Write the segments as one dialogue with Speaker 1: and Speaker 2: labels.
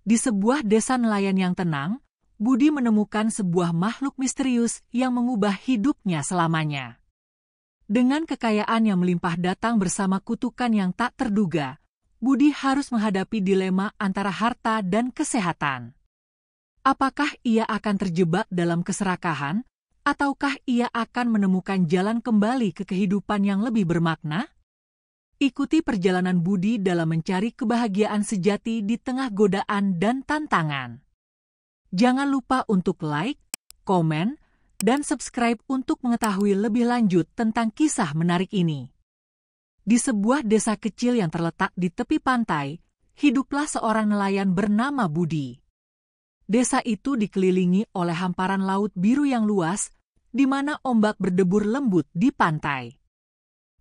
Speaker 1: Di sebuah desa nelayan yang tenang, Budi menemukan sebuah makhluk misterius yang mengubah hidupnya selamanya. Dengan kekayaan yang melimpah datang bersama kutukan yang tak terduga, Budi harus menghadapi dilema antara harta dan kesehatan. Apakah ia akan terjebak dalam keserakahan, ataukah ia akan menemukan jalan kembali ke kehidupan yang lebih bermakna? Ikuti perjalanan Budi dalam mencari kebahagiaan sejati di tengah godaan dan tantangan. Jangan lupa untuk like, komen, dan subscribe untuk mengetahui lebih lanjut tentang kisah menarik ini. Di sebuah desa kecil yang terletak di tepi pantai, hiduplah seorang nelayan bernama Budi. Desa itu dikelilingi oleh hamparan laut biru yang luas, di mana ombak berdebur lembut di pantai.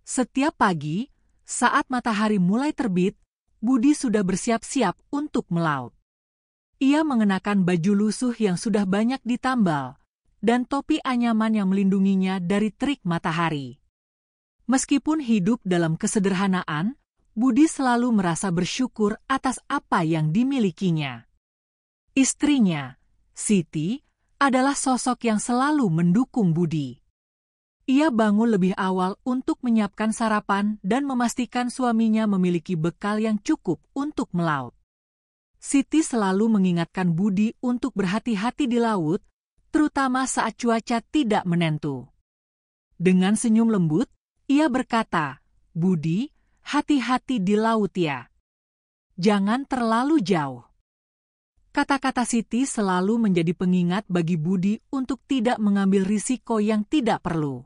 Speaker 1: Setiap pagi, saat matahari mulai terbit, Budi sudah bersiap-siap untuk melaut. Ia mengenakan baju lusuh yang sudah banyak ditambal, dan topi anyaman yang melindunginya dari terik matahari. Meskipun hidup dalam kesederhanaan, Budi selalu merasa bersyukur atas apa yang dimilikinya. Istrinya, Siti, adalah sosok yang selalu mendukung Budi. Ia bangun lebih awal untuk menyiapkan sarapan dan memastikan suaminya memiliki bekal yang cukup untuk melaut. Siti selalu mengingatkan Budi untuk berhati-hati di laut, terutama saat cuaca tidak menentu. Dengan senyum lembut, ia berkata, "Budi, hati-hati di laut ya. Jangan terlalu jauh." Kata-kata Siti selalu menjadi pengingat bagi Budi untuk tidak mengambil risiko yang tidak perlu.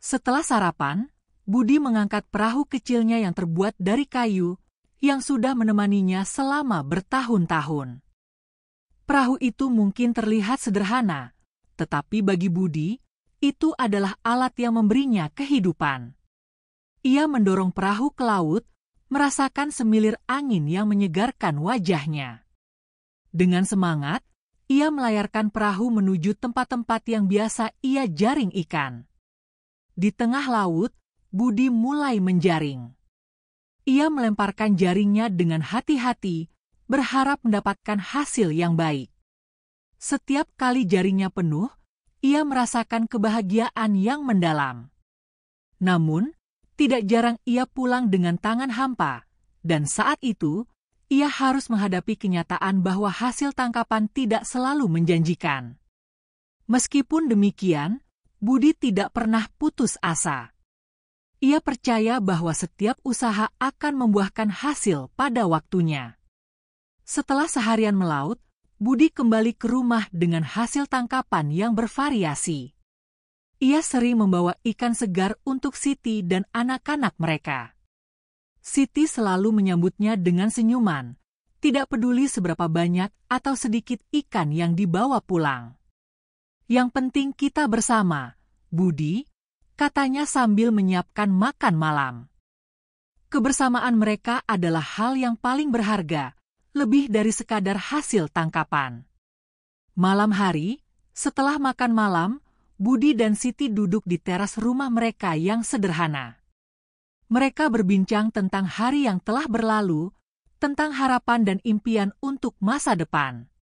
Speaker 1: Setelah sarapan, Budi mengangkat perahu kecilnya yang terbuat dari kayu, yang sudah menemaninya selama bertahun-tahun. Perahu itu mungkin terlihat sederhana, tetapi bagi Budi, itu adalah alat yang memberinya kehidupan. Ia mendorong perahu ke laut, merasakan semilir angin yang menyegarkan wajahnya. Dengan semangat, ia melayarkan perahu menuju tempat-tempat yang biasa ia jaring ikan. Di tengah laut, Budi mulai menjaring. Ia melemparkan jaringnya dengan hati-hati, berharap mendapatkan hasil yang baik. Setiap kali jaringnya penuh, ia merasakan kebahagiaan yang mendalam. Namun, tidak jarang ia pulang dengan tangan hampa, dan saat itu, ia harus menghadapi kenyataan bahwa hasil tangkapan tidak selalu menjanjikan. Meskipun demikian, Budi tidak pernah putus asa. Ia percaya bahwa setiap usaha akan membuahkan hasil pada waktunya. Setelah seharian melaut, Budi kembali ke rumah dengan hasil tangkapan yang bervariasi. Ia sering membawa ikan segar untuk Siti dan anak-anak mereka. Siti selalu menyambutnya dengan senyuman, tidak peduli seberapa banyak atau sedikit ikan yang dibawa pulang. "Yang penting kita bersama, Budi," katanya sambil menyiapkan makan malam. Kebersamaan mereka adalah hal yang paling berharga, lebih dari sekadar hasil tangkapan. Malam hari, setelah makan malam, Budi dan Siti duduk di teras rumah mereka yang sederhana. Mereka berbincang tentang hari yang telah berlalu, tentang harapan dan impian untuk masa depan.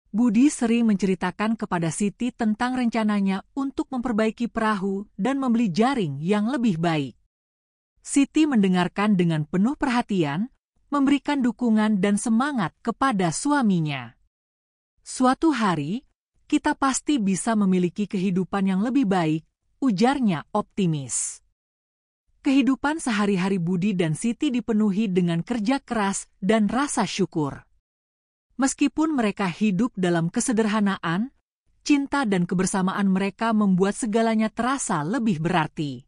Speaker 1: Budi sering menceritakan kepada Siti tentang rencananya untuk memperbaiki perahu dan membeli jaring yang lebih baik. Siti mendengarkan dengan penuh perhatian, memberikan dukungan dan semangat kepada suaminya. "Suatu hari, kita pasti bisa memiliki kehidupan yang lebih baik," ujarnya optimis. Kehidupan sehari-hari Budi dan Siti dipenuhi dengan kerja keras dan rasa syukur. Meskipun mereka hidup dalam kesederhanaan, cinta dan kebersamaan mereka membuat segalanya terasa lebih berarti.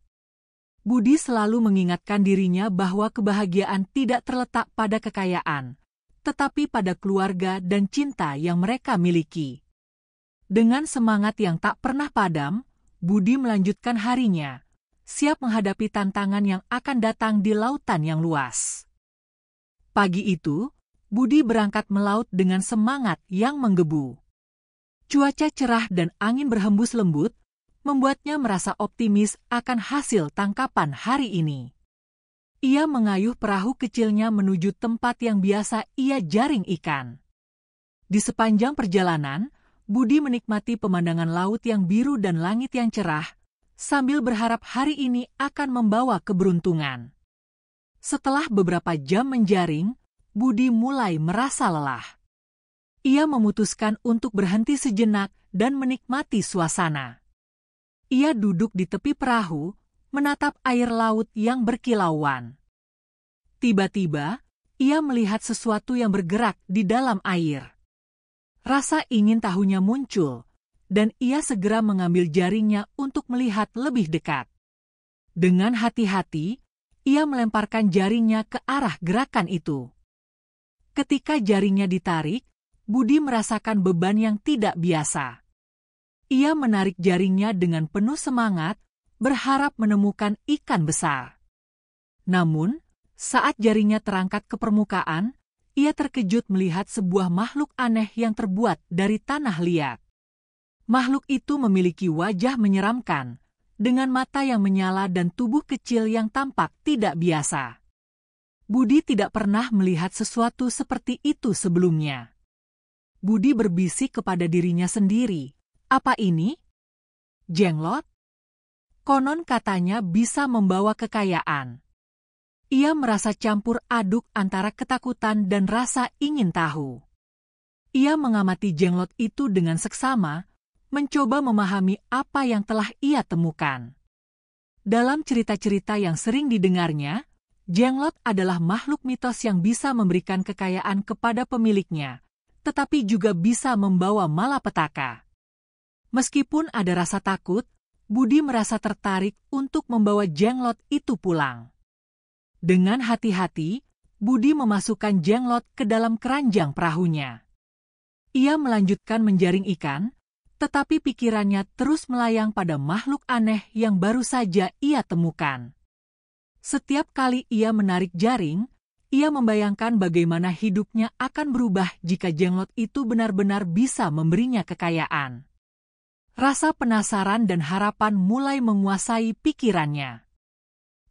Speaker 1: Budi selalu mengingatkan dirinya bahwa kebahagiaan tidak terletak pada kekayaan, tetapi pada keluarga dan cinta yang mereka miliki. Dengan semangat yang tak pernah padam, Budi melanjutkan harinya, siap menghadapi tantangan yang akan datang di lautan yang luas. Pagi itu, Budi berangkat melaut dengan semangat yang menggebu. Cuaca cerah dan angin berhembus lembut, membuatnya merasa optimis akan hasil tangkapan hari ini. Ia mengayuh perahu kecilnya menuju tempat yang biasa ia jaring ikan. Di sepanjang perjalanan, Budi menikmati pemandangan laut yang biru dan langit yang cerah, sambil berharap hari ini akan membawa keberuntungan. Setelah beberapa jam menjaring, Budi mulai merasa lelah. Ia memutuskan untuk berhenti sejenak dan menikmati suasana. Ia duduk di tepi perahu, menatap air laut yang berkilauan. Tiba-tiba, ia melihat sesuatu yang bergerak di dalam air. Rasa ingin tahunya muncul, dan ia segera mengambil jaringnya untuk melihat lebih dekat. Dengan hati-hati, ia melemparkan jaringnya ke arah gerakan itu. Ketika jaringnya ditarik, Budi merasakan beban yang tidak biasa. Ia menarik jaringnya dengan penuh semangat, berharap menemukan ikan besar. Namun, saat jaringnya terangkat ke permukaan, ia terkejut melihat sebuah makhluk aneh yang terbuat dari tanah liat. Makhluk itu memiliki wajah menyeramkan, dengan mata yang menyala dan tubuh kecil yang tampak tidak biasa. Budi tidak pernah melihat sesuatu seperti itu sebelumnya. Budi berbisik kepada dirinya sendiri, "Apa ini? Jenglot? Konon katanya bisa membawa kekayaan." Ia merasa campur aduk antara ketakutan dan rasa ingin tahu. Ia mengamati jenglot itu dengan seksama, mencoba memahami apa yang telah ia temukan. Dalam cerita-cerita yang sering didengarnya, jenglot adalah makhluk mitos yang bisa memberikan kekayaan kepada pemiliknya, tetapi juga bisa membawa malapetaka. Meskipun ada rasa takut, Budi merasa tertarik untuk membawa jenglot itu pulang. Dengan hati-hati, Budi memasukkan jenglot ke dalam keranjang perahunya. Ia melanjutkan menjaring ikan, tetapi pikirannya terus melayang pada makhluk aneh yang baru saja ia temukan. Setiap kali ia menarik jaring, ia membayangkan bagaimana hidupnya akan berubah jika jenglot itu benar-benar bisa memberinya kekayaan. Rasa penasaran dan harapan mulai menguasai pikirannya.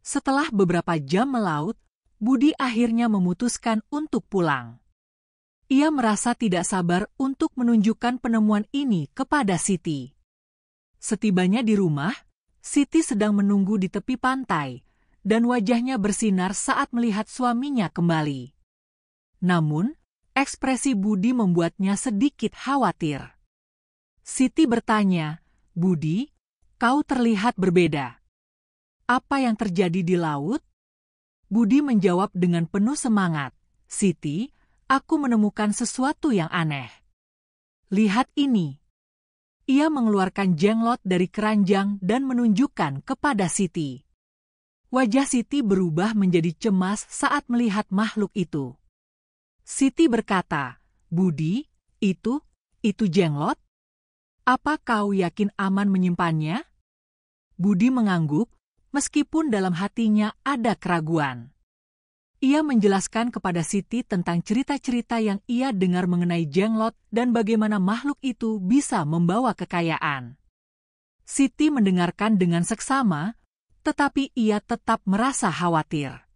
Speaker 1: Setelah beberapa jam melaut, Budi akhirnya memutuskan untuk pulang. Ia merasa tidak sabar untuk menunjukkan penemuan ini kepada Siti. Setibanya di rumah, Siti sedang menunggu di tepi pantai, dan wajahnya bersinar saat melihat suaminya kembali. Namun, ekspresi Budi membuatnya sedikit khawatir. Siti bertanya, "Budi, kau terlihat berbeda. Apa yang terjadi di laut?" Budi menjawab dengan penuh semangat, "Siti, aku menemukan sesuatu yang aneh. Lihat ini." Ia mengeluarkan jenglot dari keranjang dan menunjukkan kepada Siti. Wajah Siti berubah menjadi cemas saat melihat makhluk itu. Siti berkata, "Budi, itu jenglot? Apa kau yakin aman menyimpannya?" Budi mengangguk, meskipun dalam hatinya ada keraguan. Ia menjelaskan kepada Siti tentang cerita-cerita yang ia dengar mengenai jenglot dan bagaimana makhluk itu bisa membawa kekayaan. Siti mendengarkan dengan seksama, tetapi ia tetap merasa khawatir.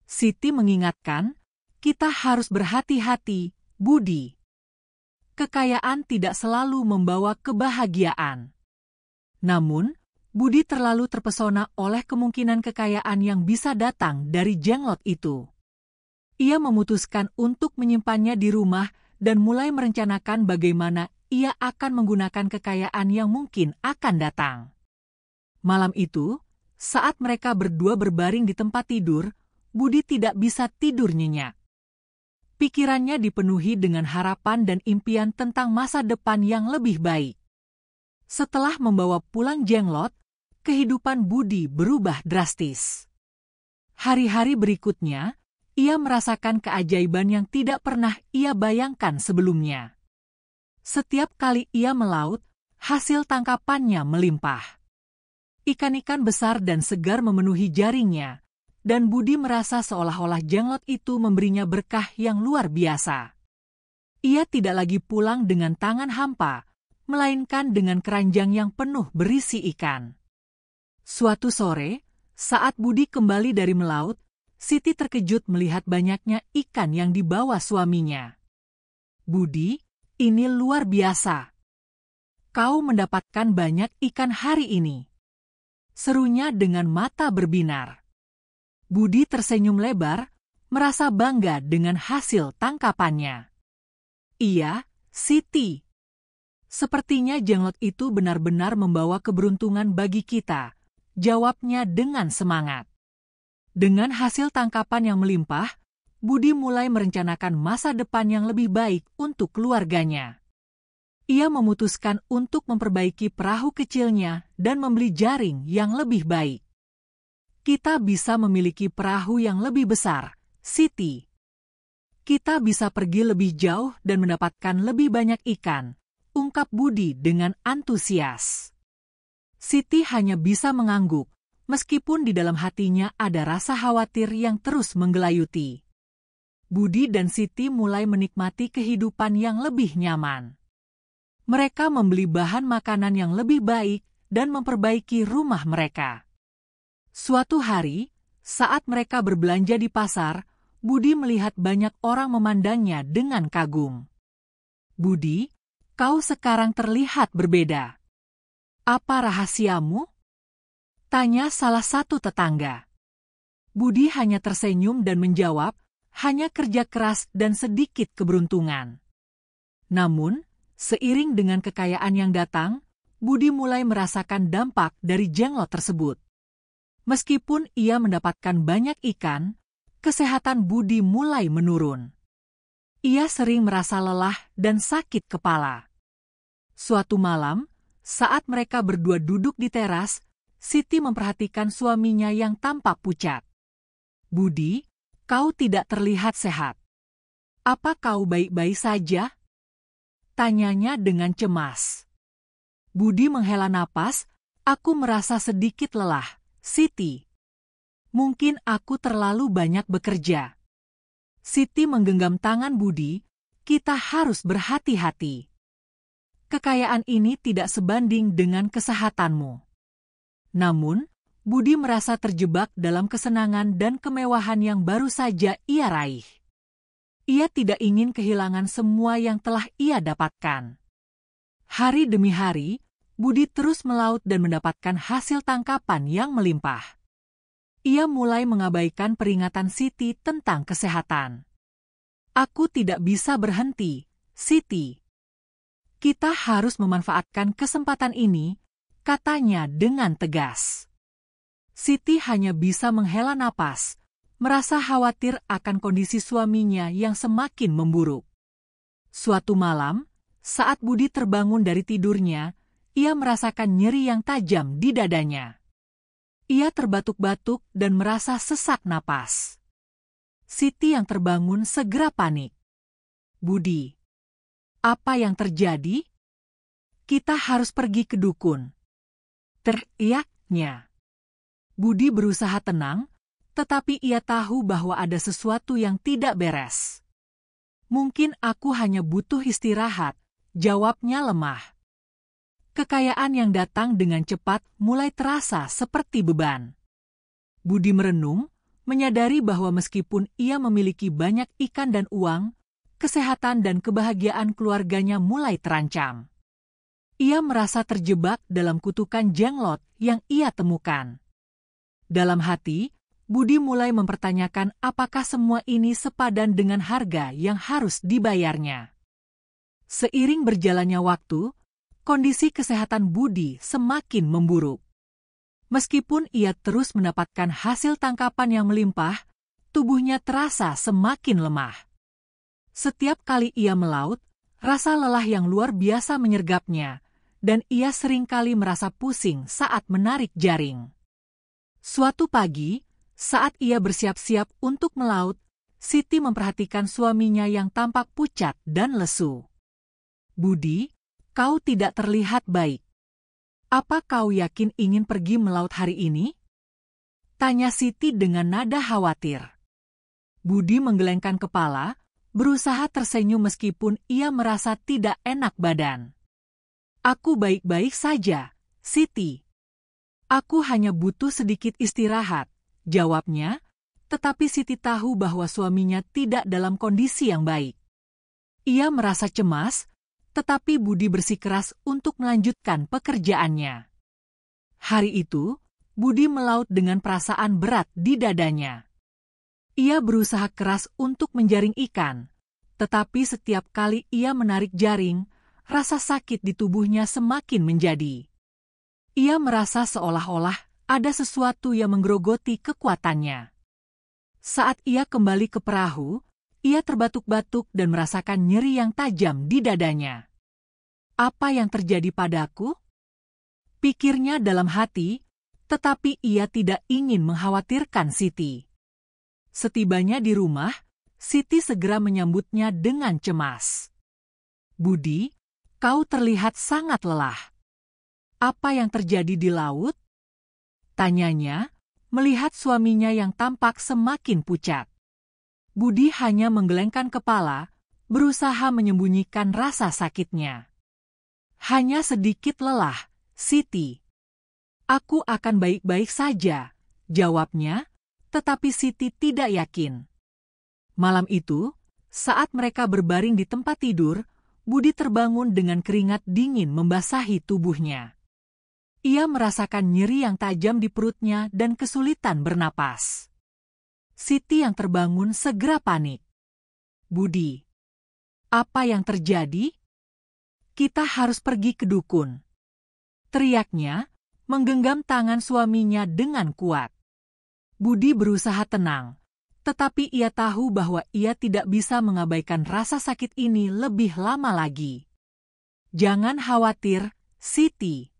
Speaker 1: Siti mengingatkan, "Kita harus berhati-hati, Budi. Kekayaan tidak selalu membawa kebahagiaan." Namun, Budi terlalu terpesona oleh kemungkinan kekayaan yang bisa datang dari jenglot itu. Ia memutuskan untuk menyimpannya di rumah dan mulai merencanakan bagaimana ia akan menggunakan kekayaan yang mungkin akan datang. Malam itu, saat mereka berdua berbaring di tempat tidur, Budi tidak bisa tidur nyenyak. Pikirannya dipenuhi dengan harapan dan impian tentang masa depan yang lebih baik. Setelah membawa pulang jenglot, kehidupan Budi berubah drastis. Hari-hari berikutnya, ia merasakan keajaiban yang tidak pernah ia bayangkan sebelumnya. Setiap kali ia melaut, hasil tangkapannya melimpah. Ikan-ikan besar dan segar memenuhi jaringnya, dan Budi merasa seolah-olah jenglot itu memberinya berkah yang luar biasa. Ia tidak lagi pulang dengan tangan hampa, melainkan dengan keranjang yang penuh berisi ikan. Suatu sore, saat Budi kembali dari melaut, Siti terkejut melihat banyaknya ikan yang dibawa suaminya. "Budi, ini luar biasa. Kau mendapatkan banyak ikan hari ini, serunya dengan mata berbinar. Budi tersenyum lebar, merasa bangga dengan hasil tangkapannya. Iya, Siti. Sepertinya jenglot itu benar-benar membawa keberuntungan bagi kita, jawabnya dengan semangat. Dengan hasil tangkapan yang melimpah, Budi mulai merencanakan masa depan yang lebih baik untuk keluarganya. Ia memutuskan untuk memperbaiki perahu kecilnya dan membeli jaring yang lebih baik. Kita bisa memiliki perahu yang lebih besar, Siti. Kita bisa pergi lebih jauh dan mendapatkan lebih banyak ikan, ungkap Budi dengan antusias. Siti hanya bisa mengangguk, meskipun di dalam hatinya ada rasa khawatir yang terus menggelayuti. Budi dan Siti mulai menikmati kehidupan yang lebih nyaman. Mereka membeli bahan makanan yang lebih baik dan memperbaiki rumah mereka. Suatu hari, saat mereka berbelanja di pasar, Budi melihat banyak orang memandangnya dengan kagum. Budi, kau sekarang terlihat berbeda. Apa rahasiamu? Tanya salah satu tetangga. Budi hanya tersenyum dan menjawab, hanya kerja keras dan sedikit keberuntungan. Namun, seiring dengan kekayaan yang datang, Budi mulai merasakan dampak dari jenglot tersebut. Meskipun ia mendapatkan banyak ikan, kesehatan Budi mulai menurun. Ia sering merasa lelah dan sakit kepala. Suatu malam, saat mereka berdua duduk di teras, Siti memperhatikan suaminya yang tampak pucat. Budi, kau tidak terlihat sehat. Apa kau baik-baik saja? Tanyanya dengan cemas. Budi menghela napas, aku merasa sedikit lelah, Siti. Mungkin aku terlalu banyak bekerja. Siti menggenggam tangan Budi, kita harus berhati-hati. Kekayaan ini tidak sebanding dengan kesehatanmu. Namun, Budi merasa terjebak dalam kesenangan dan kemewahan yang baru saja ia raih. Ia tidak ingin kehilangan semua yang telah ia dapatkan. Hari demi hari, Budi terus melaut dan mendapatkan hasil tangkapan yang melimpah. Ia mulai mengabaikan peringatan Siti tentang kesehatan. Aku tidak bisa berhenti, Siti. Kita harus memanfaatkan kesempatan ini, katanya dengan tegas. Siti hanya bisa menghela napas, merasa khawatir akan kondisi suaminya yang semakin memburuk. Suatu malam, saat Budi terbangun dari tidurnya, ia merasakan nyeri yang tajam di dadanya. Ia terbatuk-batuk dan merasa sesak napas. Siti yang terbangun segera panik. Budi, apa yang terjadi? Kita harus pergi ke dukun, teriaknya. Budi berusaha tenang, tetapi ia tahu bahwa ada sesuatu yang tidak beres. Mungkin aku hanya butuh istirahat, jawabnya lemah. Kekayaan yang datang dengan cepat mulai terasa seperti beban. Budi merenung, menyadari bahwa meskipun ia memiliki banyak ikan dan uang, kesehatan dan kebahagiaan keluarganya mulai terancam. Ia merasa terjebak dalam kutukan jenglot yang ia temukan. Dalam hati, Budi mulai mempertanyakan apakah semua ini sepadan dengan harga yang harus dibayarnya. Seiring berjalannya waktu, kondisi kesehatan Budi semakin memburuk. Meskipun ia terus mendapatkan hasil tangkapan yang melimpah, tubuhnya terasa semakin lemah. Setiap kali ia melaut, rasa lelah yang luar biasa menyergapnya, dan ia seringkali merasa pusing saat menarik jaring. Suatu pagi, saat ia bersiap-siap untuk melaut, Siti memperhatikan suaminya yang tampak pucat dan lesu. Budi, kau tidak terlihat baik. Apa kau yakin ingin pergi melaut hari ini? Tanya Siti dengan nada khawatir. Budi menggelengkan kepala, berusaha tersenyum meskipun ia merasa tidak enak badan. Aku baik-baik saja, Siti. Aku hanya butuh sedikit istirahat, jawabnya, tetapi Siti tahu bahwa suaminya tidak dalam kondisi yang baik. Ia merasa cemas, tetapi Budi bersikeras untuk melanjutkan pekerjaannya. Hari itu, Budi melaut dengan perasaan berat di dadanya. Ia berusaha keras untuk menjaring ikan, tetapi setiap kali ia menarik jaring, rasa sakit di tubuhnya semakin menjadi. Ia merasa seolah-olah ada sesuatu yang menggerogoti kekuatannya. Saat ia kembali ke perahu, ia terbatuk-batuk dan merasakan nyeri yang tajam di dadanya. Apa yang terjadi padaku? Pikirnya dalam hati, tetapi ia tidak ingin mengkhawatirkan Siti. Setibanya di rumah, Siti segera menyambutnya dengan cemas. Budi, kau terlihat sangat lelah. Apa yang terjadi di laut? Tanyanya, melihat suaminya yang tampak semakin pucat. Budi hanya menggelengkan kepala, berusaha menyembunyikan rasa sakitnya. Hanya sedikit lelah, Siti. Aku akan baik-baik saja, jawabnya, tetapi Siti tidak yakin. Malam itu, saat mereka berbaring di tempat tidur, Budi terbangun dengan keringat dingin membasahi tubuhnya. Ia merasakan nyeri yang tajam di perutnya dan kesulitan bernapas. Siti yang terbangun segera panik. Budi, apa yang terjadi? Kita harus pergi ke dukun. Teriaknya, menggenggam tangan suaminya dengan kuat. Budi berusaha tenang, tetapi ia tahu bahwa ia tidak bisa mengabaikan rasa sakit ini lebih lama lagi. Jangan khawatir, Siti.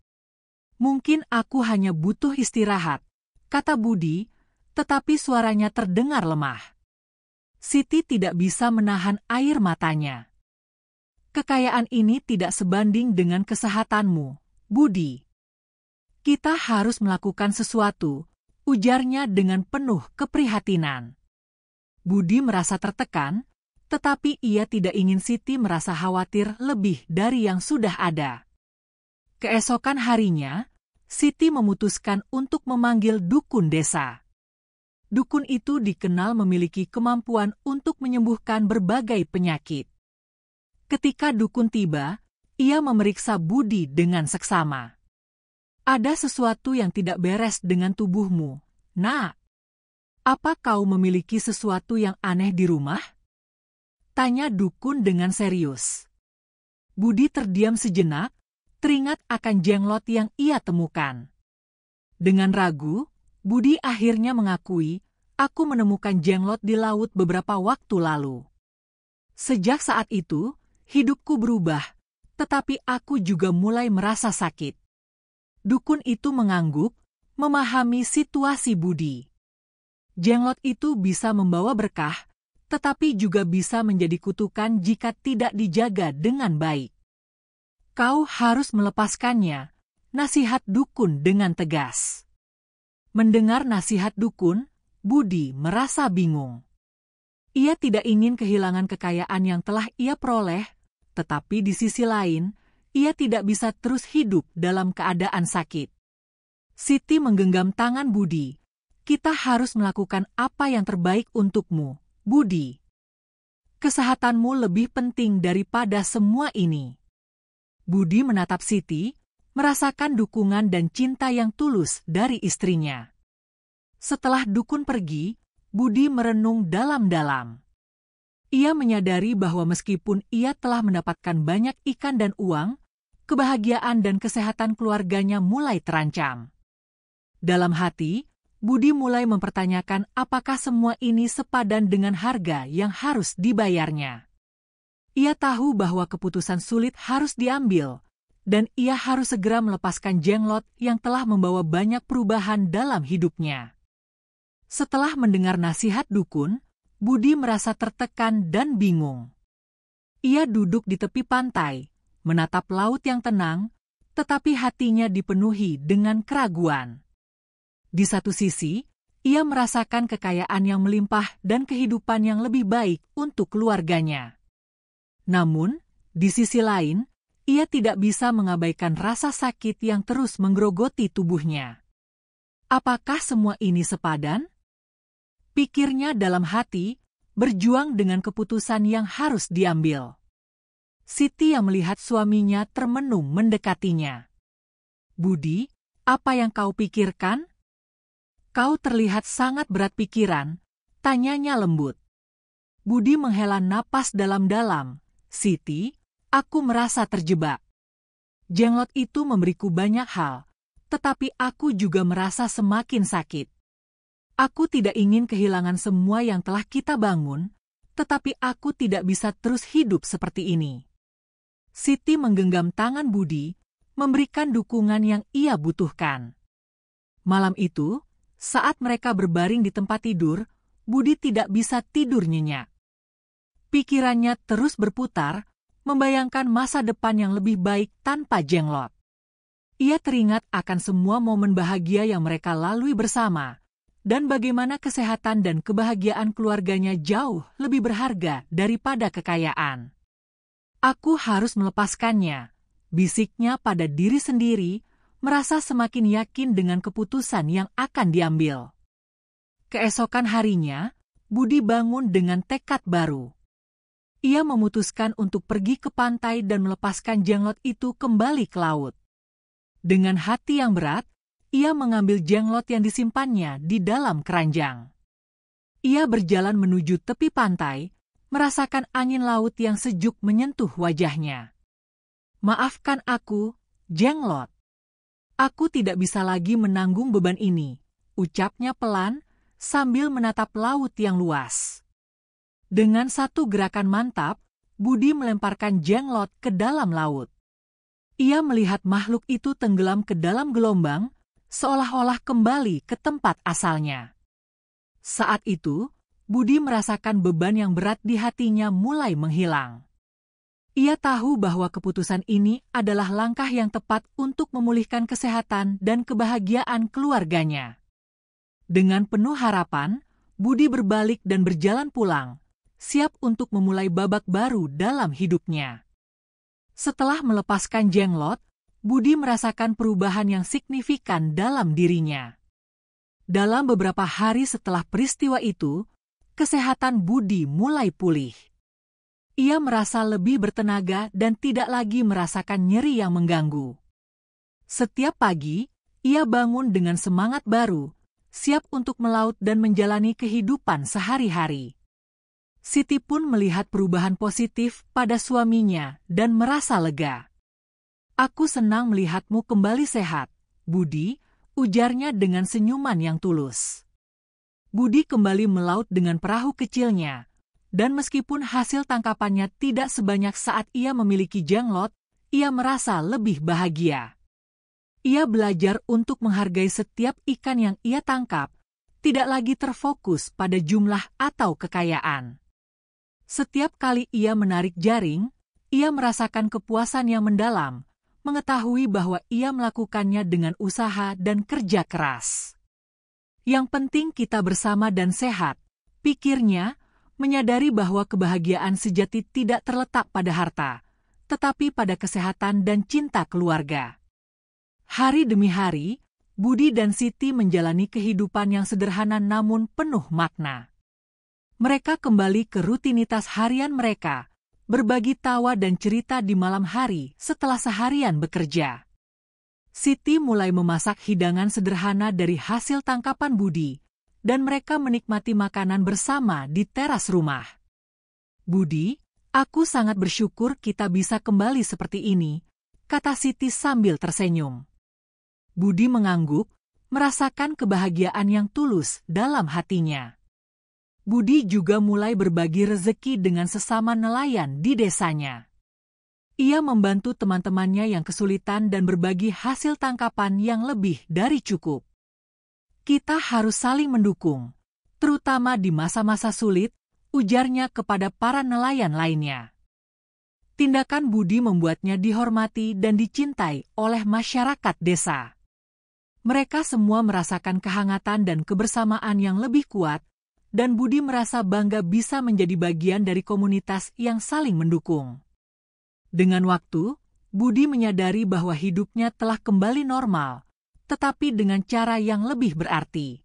Speaker 1: Mungkin aku hanya butuh istirahat, kata Budi, tetapi suaranya terdengar lemah. Siti tidak bisa menahan air matanya. Kekayaan ini tidak sebanding dengan kesehatanmu, Budi. Kita harus melakukan sesuatu, ujarnya dengan penuh keprihatinan. Budi merasa tertekan, tetapi ia tidak ingin Siti merasa khawatir lebih dari yang sudah ada. Keesokan harinya, Siti memutuskan untuk memanggil dukun desa. Dukun itu dikenal memiliki kemampuan untuk menyembuhkan berbagai penyakit. Ketika dukun tiba, ia memeriksa Budi dengan seksama. Ada sesuatu yang tidak beres dengan tubuhmu, Nak. Apa kau memiliki sesuatu yang aneh di rumah? Tanya dukun dengan serius. Budi terdiam sejenak, teringat akan jenglot yang ia temukan. Dengan ragu, Budi akhirnya mengakui, aku menemukan jenglot di laut beberapa waktu lalu. Sejak saat itu, hidupku berubah, tetapi aku juga mulai merasa sakit. Dukun itu mengangguk, memahami situasi Budi. Jenglot itu bisa membawa berkah, tetapi juga bisa menjadi kutukan jika tidak dijaga dengan baik. Kau harus melepaskannya, nasihat dukun dengan tegas. Mendengar nasihat dukun, Budi merasa bingung. Ia tidak ingin kehilangan kekayaan yang telah ia peroleh, tetapi di sisi lain, ia tidak bisa terus hidup dalam keadaan sakit. Siti menggenggam tangan Budi. Kita harus melakukan apa yang terbaik untukmu, Budi. Kesehatanmu lebih penting daripada semua ini. Budi menatap Siti, merasakan dukungan dan cinta yang tulus dari istrinya. Setelah dukun pergi, Budi merenung dalam-dalam. Ia menyadari bahwa meskipun ia telah mendapatkan banyak ikan dan uang, kebahagiaan dan kesehatan keluarganya mulai terancam. Dalam hati, Budi mulai mempertanyakan apakah semua ini sepadan dengan harga yang harus dibayarnya. Ia tahu bahwa keputusan sulit harus diambil, dan ia harus segera melepaskan jenglot yang telah membawa banyak perubahan dalam hidupnya. Setelah mendengar nasihat dukun, Budi merasa tertekan dan bingung. Ia duduk di tepi pantai, menatap laut yang tenang, tetapi hatinya dipenuhi dengan keraguan. Di satu sisi, ia merasakan kekayaan yang melimpah dan kehidupan yang lebih baik untuk keluarganya. Namun, di sisi lain, ia tidak bisa mengabaikan rasa sakit yang terus menggerogoti tubuhnya. Apakah semua ini sepadan? Pikirnya dalam hati, berjuang dengan keputusan yang harus diambil. Siti yang melihat suaminya termenung mendekatinya. "Budi, apa yang kau pikirkan? Kau terlihat sangat berat pikiran," tanyanya lembut. Budi menghela napas dalam-dalam. "Siti, aku merasa terjebak. Jenglot itu memberiku banyak hal, tetapi aku juga merasa semakin sakit. Aku tidak ingin kehilangan semua yang telah kita bangun, tetapi aku tidak bisa terus hidup seperti ini." Siti menggenggam tangan Budi, memberikan dukungan yang ia butuhkan. Malam itu, saat mereka berbaring di tempat tidur, Budi tidak bisa tidur nyenyak. Pikirannya terus berputar, membayangkan masa depan yang lebih baik tanpa Jenglot. Ia teringat akan semua momen bahagia yang mereka lalui bersama, dan bagaimana kesehatan dan kebahagiaan keluarganya jauh lebih berharga daripada kekayaan. "Aku harus melepaskannya," bisiknya pada diri sendiri, merasa semakin yakin dengan keputusan yang akan diambil. Keesokan harinya, Budi bangun dengan tekad baru. Ia memutuskan untuk pergi ke pantai dan melepaskan Jenglot itu kembali ke laut. Dengan hati yang berat, ia mengambil Jenglot yang disimpannya di dalam keranjang. Ia berjalan menuju tepi pantai, merasakan angin laut yang sejuk menyentuh wajahnya. "Maafkan aku, Jenglot. Aku tidak bisa lagi menanggung beban ini," ucapnya pelan, sambil menatap laut yang luas. Dengan satu gerakan mantap, Budi melemparkan Jenglot ke dalam laut. Ia melihat makhluk itu tenggelam ke dalam gelombang, seolah-olah kembali ke tempat asalnya. Saat itu, Budi merasakan beban yang berat di hatinya mulai menghilang. Ia tahu bahwa keputusan ini adalah langkah yang tepat untuk memulihkan kesehatan dan kebahagiaan keluarganya. Dengan penuh harapan, Budi berbalik dan berjalan pulang, siap untuk memulai babak baru dalam hidupnya. Setelah melepaskan Jenglot, Budi merasakan perubahan yang signifikan dalam dirinya. Dalam beberapa hari setelah peristiwa itu, kesehatan Budi mulai pulih. Ia merasa lebih bertenaga dan tidak lagi merasakan nyeri yang mengganggu. Setiap pagi, ia bangun dengan semangat baru, siap untuk melaut dan menjalani kehidupan sehari-hari. Siti pun melihat perubahan positif pada suaminya dan merasa lega. "Aku senang melihatmu kembali sehat, Budi," ujarnya dengan senyuman yang tulus. Budi kembali melaut dengan perahu kecilnya, dan meskipun hasil tangkapannya tidak sebanyak saat ia memiliki Jenglot, ia merasa lebih bahagia. Ia belajar untuk menghargai setiap ikan yang ia tangkap, tidak lagi terfokus pada jumlah atau kekayaan. Setiap kali ia menarik jaring, ia merasakan kepuasan yang mendalam, mengetahui bahwa ia melakukannya dengan usaha dan kerja keras. "Yang penting kita bersama dan sehat," pikirnya, menyadari bahwa kebahagiaan sejati tidak terletak pada harta, tetapi pada kesehatan dan cinta keluarga. Hari demi hari, Budi dan Siti menjalani kehidupan yang sederhana namun penuh makna. Mereka kembali ke rutinitas harian mereka, berbagi tawa dan cerita di malam hari setelah seharian bekerja. Siti mulai memasak hidangan sederhana dari hasil tangkapan Budi, dan mereka menikmati makanan bersama di teras rumah. "Budi, aku sangat bersyukur kita bisa kembali seperti ini," kata Siti sambil tersenyum. Budi mengangguk, merasakan kebahagiaan yang tulus dalam hatinya. Budi juga mulai berbagi rezeki dengan sesama nelayan di desanya. Ia membantu teman-temannya yang kesulitan dan berbagi hasil tangkapan yang lebih dari cukup. "Kita harus saling mendukung, terutama di masa-masa sulit," ujarnya kepada para nelayan lainnya. Tindakan Budi membuatnya dihormati dan dicintai oleh masyarakat desa. Mereka semua merasakan kehangatan dan kebersamaan yang lebih kuat, dan Budi merasa bangga bisa menjadi bagian dari komunitas yang saling mendukung. Dengan waktu, Budi menyadari bahwa hidupnya telah kembali normal, tetapi dengan cara yang lebih berarti.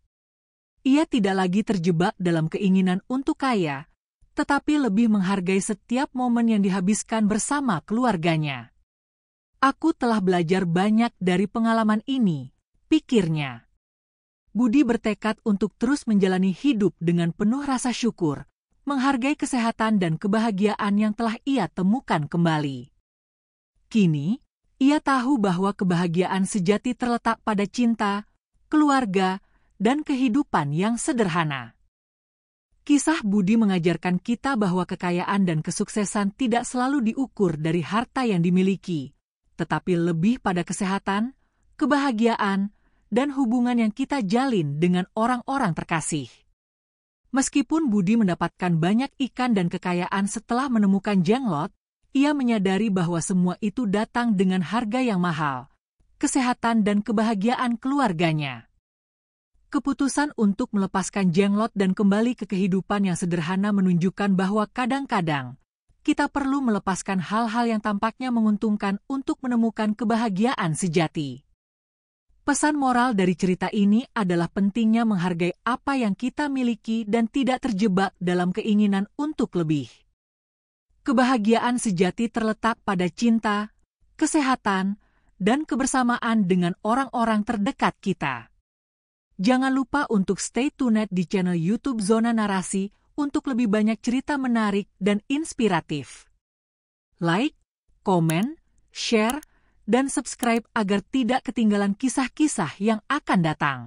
Speaker 1: Ia tidak lagi terjebak dalam keinginan untuk kaya, tetapi lebih menghargai setiap momen yang dihabiskan bersama keluarganya. Aku telah belajar banyak dari pengalaman ini, pikirnya. Budi bertekad untuk terus menjalani hidup dengan penuh rasa syukur, menghargai kesehatan dan kebahagiaan yang telah ia temukan kembali. Kini, ia tahu bahwa kebahagiaan sejati terletak pada cinta, keluarga, dan kehidupan yang sederhana. Kisah Budi mengajarkan kita bahwa kekayaan dan kesuksesan tidak selalu diukur dari harta yang dimiliki, tetapi lebih pada kesehatan, kebahagiaan, dan hubungan yang kita jalin dengan orang-orang terkasih. Meskipun Budi mendapatkan banyak ikan dan kekayaan setelah menemukan jenglot, ia menyadari bahwa semua itu datang dengan harga yang mahal, kesehatan dan kebahagiaan keluarganya. Keputusan untuk melepaskan jenglot dan kembali ke kehidupan yang sederhana menunjukkan bahwa kadang-kadang kita perlu melepaskan hal-hal yang tampaknya menguntungkan untuk menemukan kebahagiaan sejati. Pesan moral dari cerita ini adalah pentingnya menghargai apa yang kita miliki dan tidak terjebak dalam keinginan untuk lebih. Kebahagiaan sejati terletak pada cinta, kesehatan, dan kebersamaan dengan orang-orang terdekat kita. Jangan lupa untuk stay tuned di channel YouTube Zona Narasi untuk lebih banyak cerita menarik dan inspiratif. Like, komen, share, dan subscribe agar tidak ketinggalan kisah-kisah yang akan datang.